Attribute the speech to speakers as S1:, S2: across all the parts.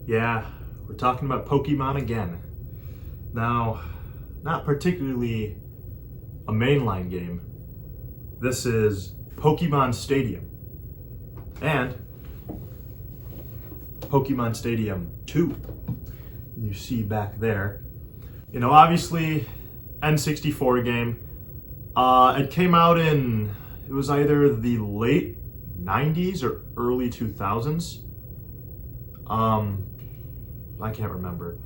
S1: Yeah, we're talking about Pokemon again. Now, not particularly a mainline game. This is Pokemon Stadium. And Pokemon Stadium 2. You see back there. You know, obviously, N64 game. It came out in, it was either the late 90s or early 2000s. I can't remember.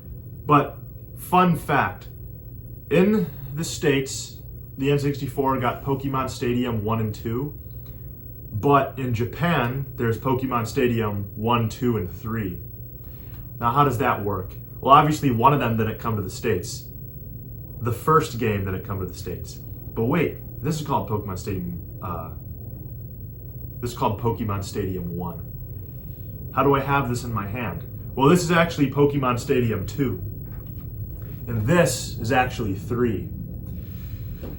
S1: But, fun fact, in the States, the N64 got Pokemon Stadium 1 and 2, but in Japan, there's Pokemon Stadium 1, 2, and 3. Now, how does that work? Well, obviously, one of them didn't come to the States. The first game didn't come to the States. But wait, this is called Pokemon Stadium, this is called Pokemon Stadium 1. How do I have this in my hand? Well, this is actually Pokemon Stadium 2. And this is actually 3.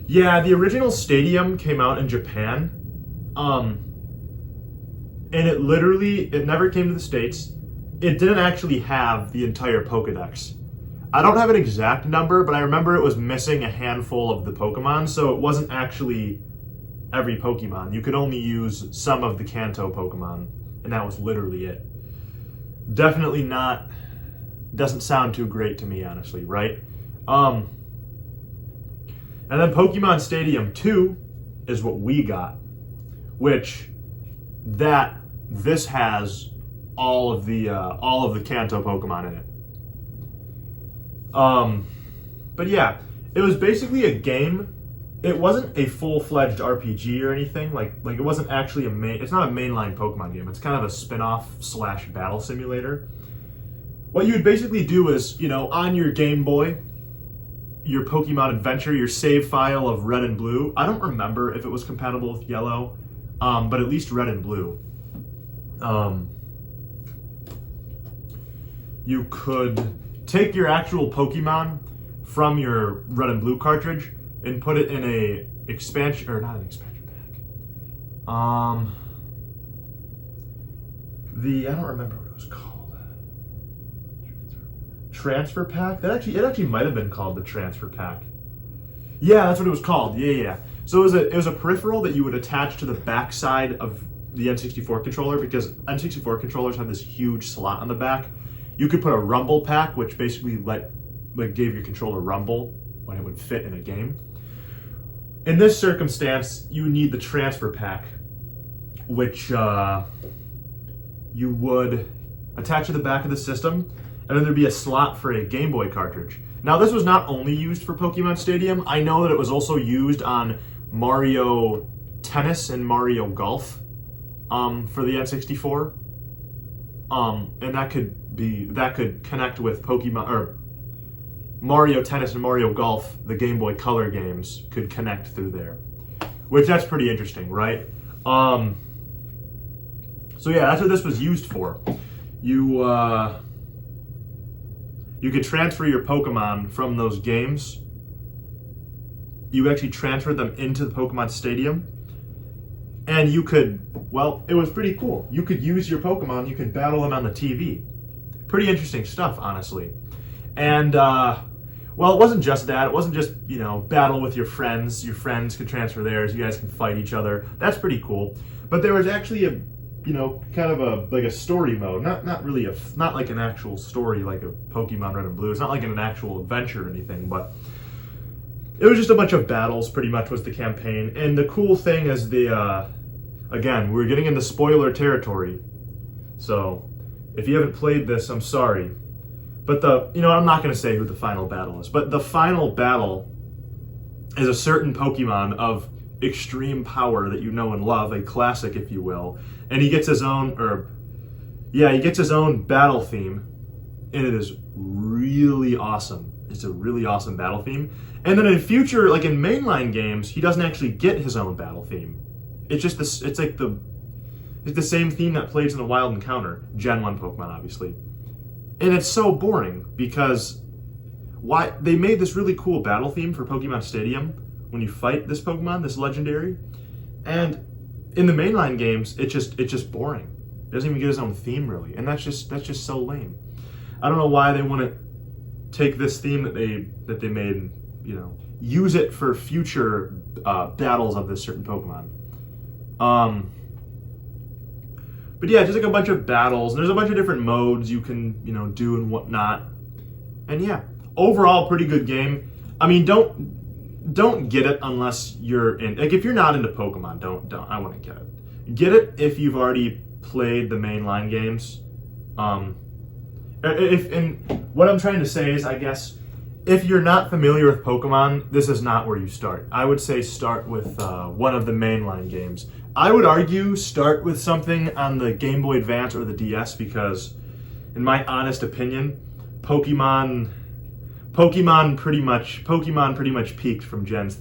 S1: Yeah, the original Stadium came out in Japan. And it never came to the States. It didn't actually have the entire Pokedex. I don't have an exact number, but I remember it was missing a handful of the Pokemon, so it wasn't actually every Pokemon. You could only use some of the Kanto Pokemon, and that was literally it. Definitely not, doesn't sound too great to me, honestly, right? And then Pokemon Stadium 2 is what we got, which this has all of the Kanto Pokemon in it. But yeah, it was basically a game. It wasn't a full-fledged RPG or anything. Like it wasn't actually it's not a mainline Pokemon game. It's kind of a spin-off / battle simulator. What you would basically do is, you know, on your Game Boy, your Pokemon Adventure, your save file of Red and Blue. I don't remember if it was compatible with Yellow, but at least Red and Blue. You could take your actual Pokemon from your Red and Blue cartridge and put it in a expansion, or not an expansion pack. I don't remember what it was called. Transfer pack? It actually might have been called the transfer pack. Yeah, that's what it was called. Yeah. So it was a peripheral that you would attach to the backside of the N64 controller, because N64 controllers have this huge slot on the back. You could put a rumble pack, which basically gave your controller rumble when it would fit in a game. In this circumstance, you need the transfer pack, which you would attach to the back of the system, and then there'd be a slot for a Game Boy cartridge. Now, this was not only used for Pokemon Stadium. I know that it was also used on Mario Tennis and Mario Golf for the N64. And that could connect with Pokemon, or Mario Tennis and Mario Golf, the Game Boy Color games could connect through there, which that's pretty interesting, right? So yeah, that's what this was used for. You could transfer your Pokemon from those games. You actually transferred them into the Pokemon Stadium. And you could, well, it was pretty cool. You could use your Pokemon, you could battle them on the TV. Pretty interesting stuff, honestly. And, well, it wasn't just that. It wasn't just, you know, battle with your friends. Your friends could transfer theirs. You guys can fight each other. That's pretty cool. But there was actually a, you know, kind of a story mode. Not like an actual story like a Pokemon Red and Blue. It's not like an actual adventure or anything, but it was just a bunch of battles, pretty much, was the campaign. And the cool thing is again, we're getting into spoiler territory. So, if you haven't played this, I'm sorry. But I'm not going to say who the final battle is. But the final battle is a certain Pokemon of extreme power that you know and love, a classic, if you will. And he gets his own, battle theme. And it is really awesome. It's a really awesome battle theme. And then in future, like in mainline games, he doesn't actually get his own battle theme. It's just this. It's the same theme that plays in the Wild Encounter, Gen 1 Pokemon, obviously. And it's so boring because they made this really cool battle theme for Pokemon Stadium when you fight this Pokemon, this legendary, and in the mainline games, it's just boring. It doesn't even get his own theme really, and that's just so lame. I don't know why they want to take this theme that they made and, you know, use it for future battles of this certain Pokemon. But yeah, just like a bunch of battles. And there's a bunch of different modes you can, you know, do and whatnot. And yeah, overall, pretty good game. I mean, don't get it unless you're in. Like, if you're not into Pokemon, don't. I wouldn't get it. Get it if you've already played the mainline games. And what I'm trying to say is, I guess, if you're not familiar with Pokemon, this is not where you start. I would say start with one of the mainline games. I would argue start with something on the Game Boy Advance or the DS because, in my honest opinion, Pokemon pretty much peaked from Gens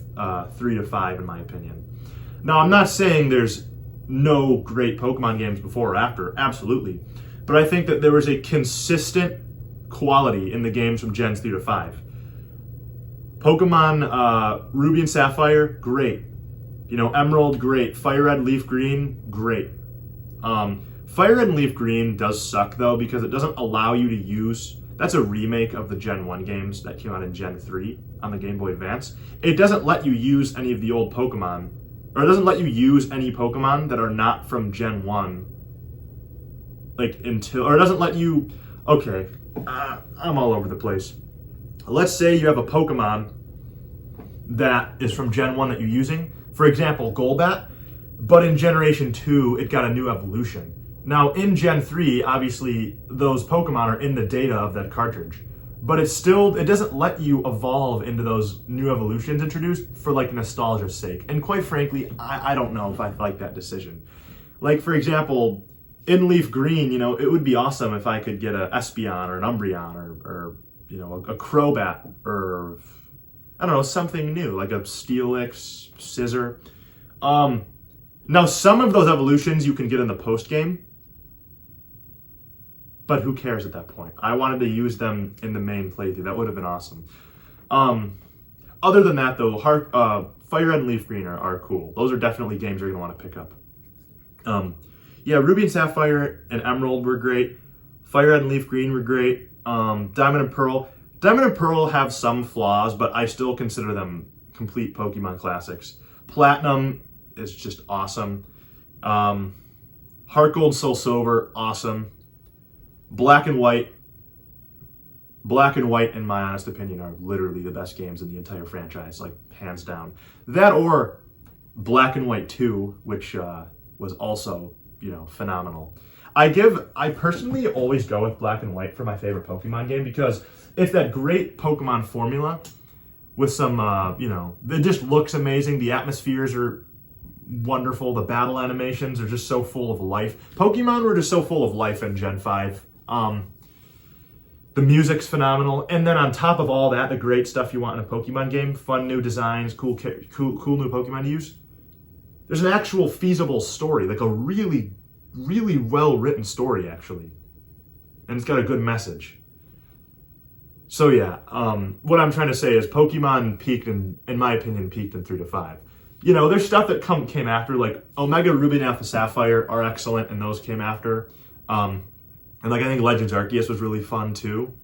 S1: 3 to 5, in my opinion. Now, I'm not saying there's no great Pokemon games before or after, absolutely. But I think that there was a consistent quality in the games from Gens 3 to 5. Pokemon Ruby and Sapphire, great. You know, Emerald, great. Fire Red, Leaf Green, great. Fire Red and Leaf Green does suck, though, because it doesn't allow you to use... That's a remake of the Gen 1 games that came out in Gen 3 on the Game Boy Advance. It doesn't let you use any of the old Pokemon, or it doesn't let you use any Pokemon that are not from Gen 1, like, until... Or it doesn't let you... Okay, I'm all over the place. Let's say you have a Pokemon that is from Gen 1 that you're using. For example, Golbat, but in Generation 2, it got a new evolution. Now, in Gen 3, obviously, those Pokemon are in the data of that cartridge. But it doesn't let you evolve into those new evolutions introduced for, like, nostalgia's sake. And quite frankly, I don't know if I like that decision. Like, for example, in Leaf Green, you know, it would be awesome if I could get an Espeon or an Umbreon or you know, a Crobat or... I don't know, something new, like a Steelix, Scissor. Now, some of those evolutions you can get in the post-game, but who cares at that point? I wanted to use them in the main playthrough. That would have been awesome. Other than that, though, Fire Red and Leaf Green are cool. Those are definitely games you're going to want to pick up. Yeah, Ruby and Sapphire and Emerald were great. Fire Red and Leaf Green were great. Diamond and Pearl. Diamond and Pearl have some flaws, but I still consider them complete Pokemon classics. Platinum is just awesome. Heart Gold, Soul Silver, awesome. Black and White, in my honest opinion, are literally the best games in the entire franchise, like, hands down. That or Black and White 2, which was also, you know, phenomenal. I personally always go with Black and White for my favorite Pokemon game because it's that great Pokemon formula with some, you know, it just looks amazing. The atmospheres are wonderful. The battle animations are just so full of life. Pokemon were just so full of life in Gen 5. The music's phenomenal. And then on top of all that, the great stuff you want in a Pokemon game, fun new designs, cool new Pokemon to use. There's an actual feasible story, like a really, really well-written story, actually. And it's got a good message. So yeah, what I'm trying to say is Pokemon peaked, in my opinion, peaked in 3 to 5. You know, there's stuff that came after, like Omega Ruby and Alpha Sapphire are excellent, and those came after. And like I think Legends Arceus was really fun too.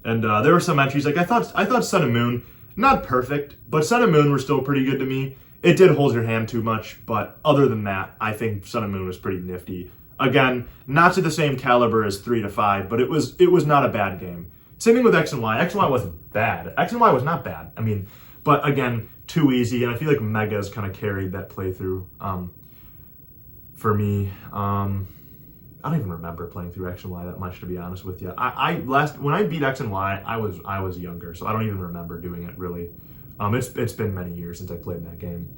S1: And there were some entries, like I thought Sun and Moon, not perfect, but Sun and Moon were still pretty good to me. It did hold your hand too much, but other than that, I think Sun and Moon was pretty nifty. Again, not to the same caliber as 3 to 5, but it was not a bad game. Same thing with X and Y. X and Y wasn't bad. X and Y was not bad. I mean, but again, too easy, and I feel like Mega's kind of carried that playthrough for me. I don't even remember playing through X and Y that much, to be honest with you. When I beat X and Y, I was younger, so I don't even remember doing it really. It's been many years since I played that game.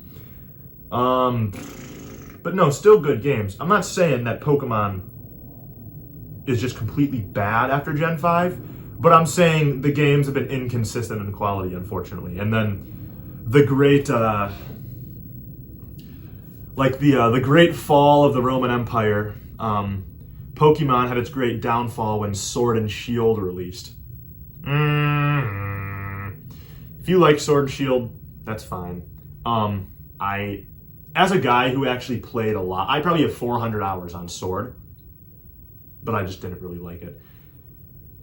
S1: But no, still good games. I'm not saying that Pokemon is just completely bad after Gen 5, but I'm saying the games have been inconsistent in quality, unfortunately. And then the great, the great fall of the Roman Empire, Pokemon had its great downfall when Sword and Shield released. If you like Sword and Shield, that's fine. As a guy who actually played a lot, I probably have 400 hours on Sword, but I just didn't really like it.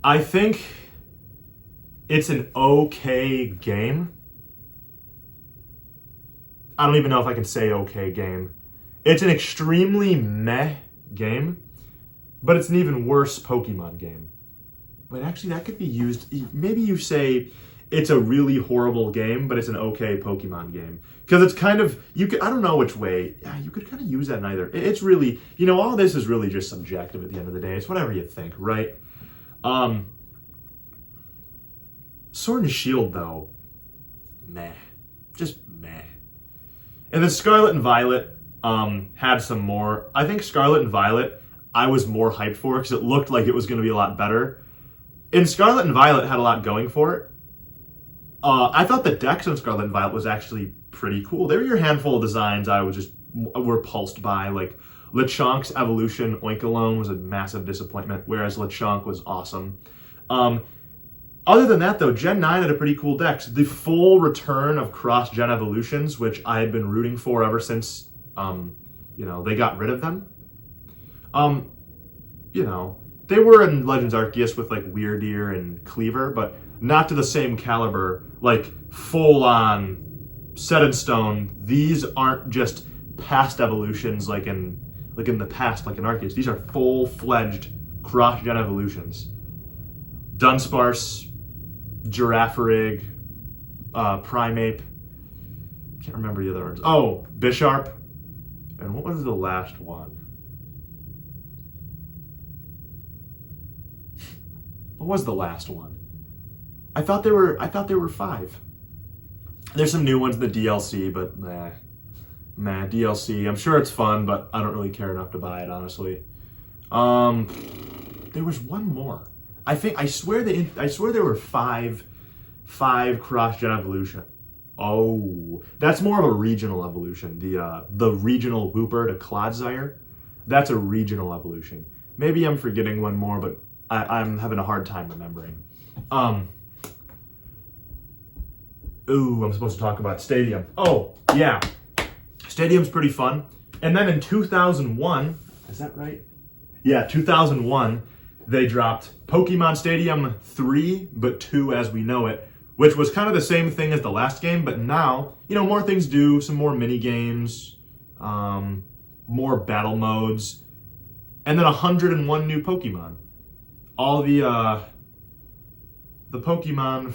S1: I think it's an okay game. I don't even know if I can say okay game. It's an extremely meh game, but it's an even worse Pokemon game. But actually, that could be used. Maybe you say it's a really horrible game, but it's an okay Pokemon game. Because it's kind of, you could, I don't know which way, yeah, you could kind of use that in either. It's really, all this is really just subjective at the end of the day. It's whatever you think, right? Sword and Shield, though, meh. Just meh. And then Scarlet and Violet had some more. I think Scarlet and Violet, I was more hyped for because it looked like it was going to be a lot better. And Scarlet and Violet had a lot going for it. I thought the decks on Scarlet and Violet was actually pretty cool. There were your handful of designs I was just repulsed by. Like Lechonk's Evolution Oinkologne was a massive disappointment, whereas Lechonk was awesome. Other than that, though, Gen 9 had a pretty cool deck. The full return of cross-gen evolutions, which I had been rooting for ever since, they got rid of them. They were in Legends Arceus with, like, Weirdeer and Cleaver, but not to the same caliber, like, full-on, set in stone. These aren't just past evolutions like in the past, like in Arceus. These are full-fledged cross-gen evolutions. Dunsparce, Girafarig, Primeape. Can't remember the other ones. Oh, Bisharp. And what was the last one? What was the last one? I thought there were 5. There's some new ones in the DLC, but meh, DLC. I'm sure it's fun, but I don't really care enough to buy it, honestly. There was one more. I swear there were 5 cross-gen evolution. Oh, that's more of a regional evolution. The regional Wooper to Clodsire, that's a regional evolution. Maybe I'm forgetting one more, but I'm having a hard time remembering. I'm supposed to talk about Stadium. Oh, yeah. Stadium's pretty fun. And then in 2001, is that right? Yeah, 2001, they dropped Pokemon Stadium 3, but 2 as we know it, which was kind of the same thing as the last game, but now, more things do, some more mini games, more battle modes, and then 101 new Pokemon. All the Pokemon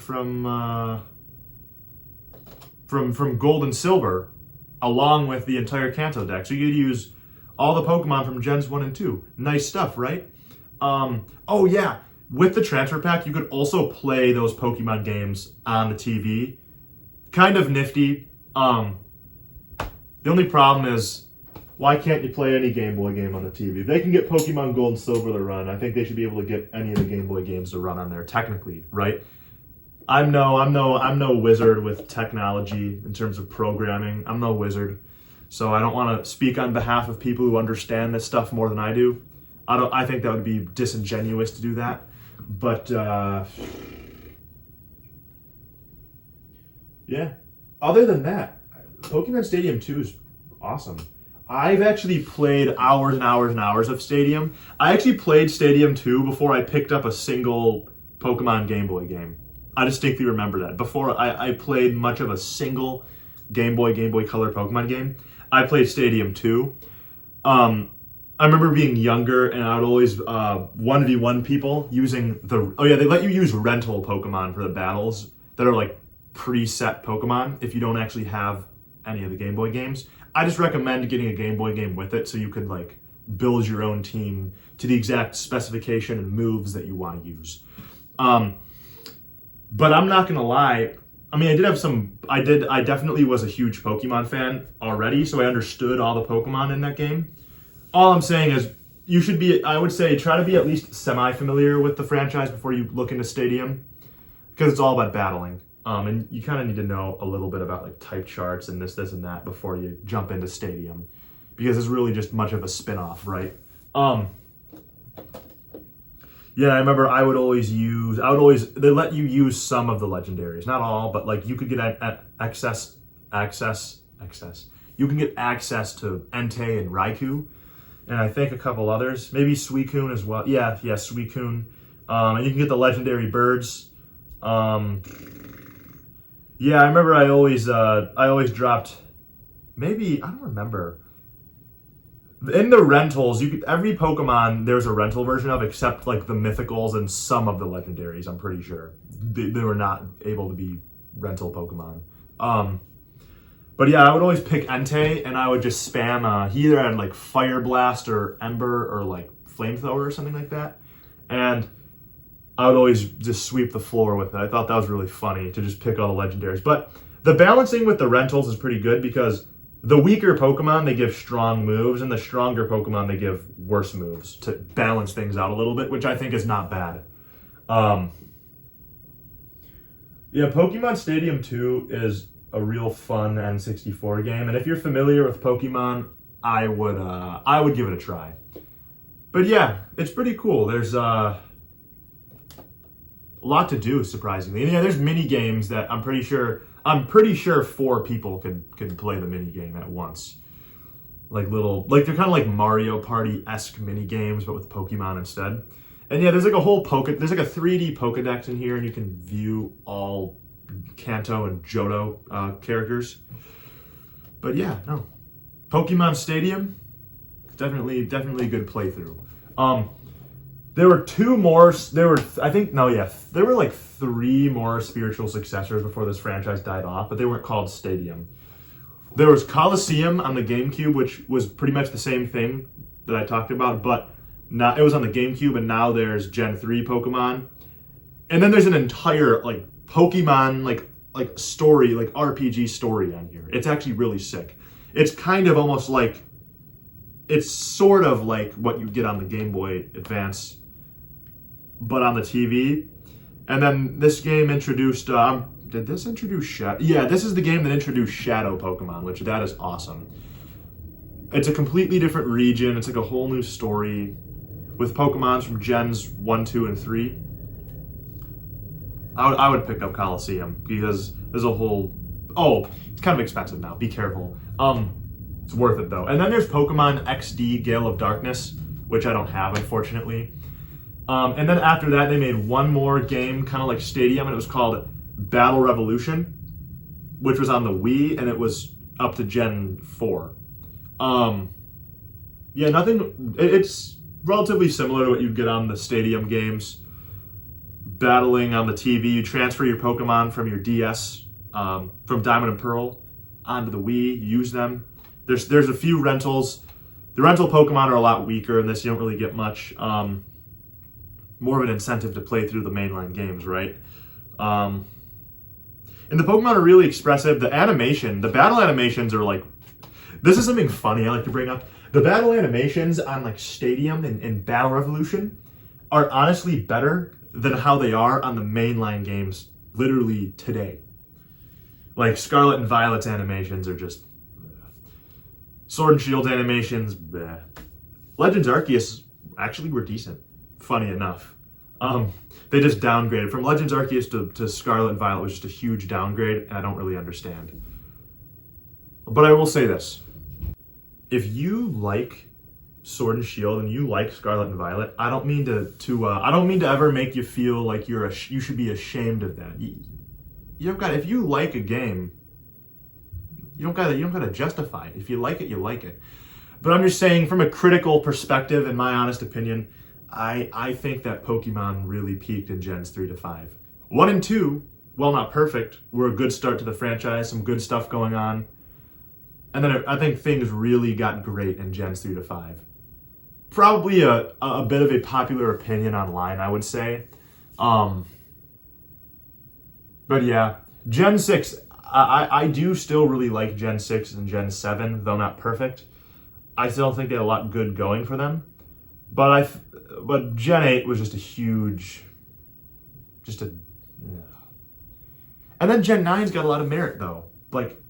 S1: from Gold and Silver, along with the entire Kanto deck. So you could use all the Pokemon from Gens 1 and 2. Nice stuff, right? Oh yeah, with the transfer pack, you could also play those Pokemon games on the TV. Kind of nifty. The only problem is, why can't you play any Game Boy game on the TV? If they can get Pokemon Gold and Silver to run, I think they should be able to get any of the Game Boy games to run on there, technically, right? I'm no wizard with technology in terms of programming. I'm no wizard. So I don't want to speak on behalf of people who understand this stuff more than I do. I think that would be disingenuous to do that. But yeah. Other than that, Pokemon Stadium 2 is awesome. I've actually played hours and hours and hours of Stadium. I actually played Stadium 2 before I picked up a single Pokemon Game Boy game. I distinctly remember that. Before I played much of a single Game Boy Color Pokemon game, I played Stadium 2. I remember being younger, and I would always 1v1 people using they let you use rental Pokemon for the battles that are like preset Pokemon if you don't actually have any of the Game Boy games. I just recommend getting a Game Boy game with it so you could like build your own team to the exact specification and moves that you want to use. But I'm not gonna lie, I mean, I definitely was a huge Pokemon fan already, so I understood all the Pokemon in that game. All I'm saying is, you should be, I would say, try to be at least semi-familiar with the franchise before you look into Stadium, because it's all about battling. And you kind of need to know a little bit about like type charts and this and that before you jump into Stadium, because it's really just much of a spin-off, right? Yeah, I remember they let you use some of the legendaries, not all, but like you could get access. You can get access to Entei and Raikou, and I think a couple others, maybe Suicune as well. Yeah, Suicune. And you can get the legendary birds. Yeah, I remember I always dropped, maybe, I don't remember. In the rentals, every Pokemon there's a rental version of, except like the mythicals and some of the legendaries. I'm pretty sure they were not able to be rental Pokemon. But yeah, I would always pick Entei, and I would just spam. He either had like Fire Blast or Ember or like Flamethrower or something like that, and I would always just sweep the floor with it. I thought that was really funny to just pick all the legendaries. But the balancing with the rentals is pretty good because the weaker Pokemon, they give strong moves, and the stronger Pokemon, they give worse moves to balance things out a little bit, which I think is not bad. Yeah, Pokemon Stadium 2 is a real fun N64 game, and if you're familiar with Pokemon, I would give it a try. But yeah, it's pretty cool. There's a lot to do, surprisingly. And yeah, there's mini games that I'm pretty sure 4 people could play the mini game at once. They're kind of like Mario Party-esque mini games, but with Pokemon instead. And yeah, there's like a 3D Pokedex in here, and you can view all Kanto and Johto characters. But yeah, no, Pokemon Stadium, definitely a good playthrough. There were 2 more. There were like 3 more spiritual successors before this franchise died off, but they weren't called Stadium. There was Coliseum on the GameCube, which was pretty much the same thing that I talked about, but now it was on the GameCube, and now there's Gen 3 Pokemon. And then there's an entire like Pokemon like story, like RPG story on here. It's actually really sick. It's kind of almost like, it's sort of like what you get on the Game Boy Advance, but on the TV. And then this game introduced, did this introduce Shadow? Yeah, this is the game that introduced Shadow Pokemon, which that is awesome. It's a completely different region. It's like a whole new story with Pokemons from Gens 1, 2, and 3. I would pick up Coliseum because there's a whole, it's kind of expensive now. Be careful. It's worth it though. And then there's Pokemon XD Gale of Darkness, which I don't have, unfortunately. And then after that, they made one more game, kind of like Stadium, and it was called Battle Revolution, which was on the Wii, and it was up to Gen 4. Yeah, nothing. It's relatively similar to what you get on the Stadium games. Battling on the TV, you transfer your Pokemon from your DS, from Diamond and Pearl, onto the Wii. You use them. There's a few rentals. The rental Pokemon are a lot weaker in this. You don't really get much. More of an incentive to play through the mainline games, right? And the Pokemon are really expressive. The battle animations are like, this is something funny I like to bring up. The battle animations on like Stadium and Battle Revolution are honestly better than how they are on the mainline games literally today. Like Scarlet and Violet's animations are just Sword and Shield animations, bleh. Legends Arceus actually were decent, funny enough. They just downgraded. From Legends Arceus to Scarlet and Violet was just a huge downgrade, and I don't really understand. But I will say this. If you like Sword and Shield and you like Scarlet and Violet, I don't mean to ever make you feel like you should be ashamed of that. You don't got, if you like a game, you don't gotta justify it. If you like it, you like it. But I'm just saying, from a critical perspective, in my honest opinion, I think that Pokemon really peaked in Gens 3 to 5. 1 and 2, while not perfect, were a good start to the franchise, some good stuff going on. And then I think things really got great in Gens 3 to 5. Probably a bit of a popular opinion online, I would say. But yeah, Gen 6, I do still really like Gen 6 and Gen 7, though not perfect. I still think they had a lot good going for them. But Gen 8 was just a huge, yeah. And then Gen 9's got a lot of merit, though. Like,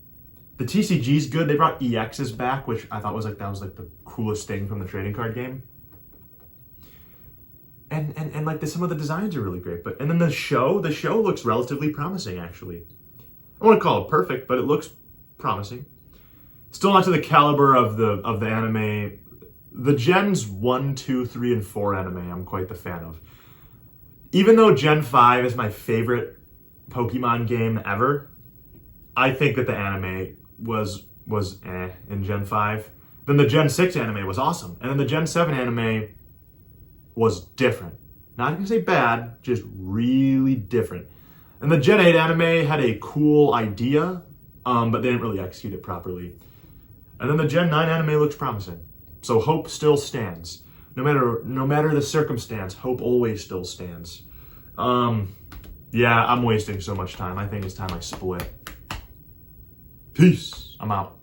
S1: the TCG's good. They brought EXs back, which I thought was like the coolest thing from the trading card game. And like some of the designs are really great. And then the show looks relatively promising, actually. I wouldn't call it perfect, but it looks promising. Still not to the caliber of the anime. The Gens 1, 2, 3, and 4 anime I'm quite the fan of. even though Gen 5 is my favorite Pokemon game ever, I think that the anime was in Gen 5. Then the Gen 6 anime was awesome. And then the Gen 7 anime was different. Not gonna say bad, just really different. And the Gen 8 anime had a cool idea, but they didn't really execute it properly. And then the Gen 9 anime looks promising. So hope still stands. No matter the circumstance, hope always still stands. Yeah, I'm wasting so much time. I think it's time I split. Peace. I'm out.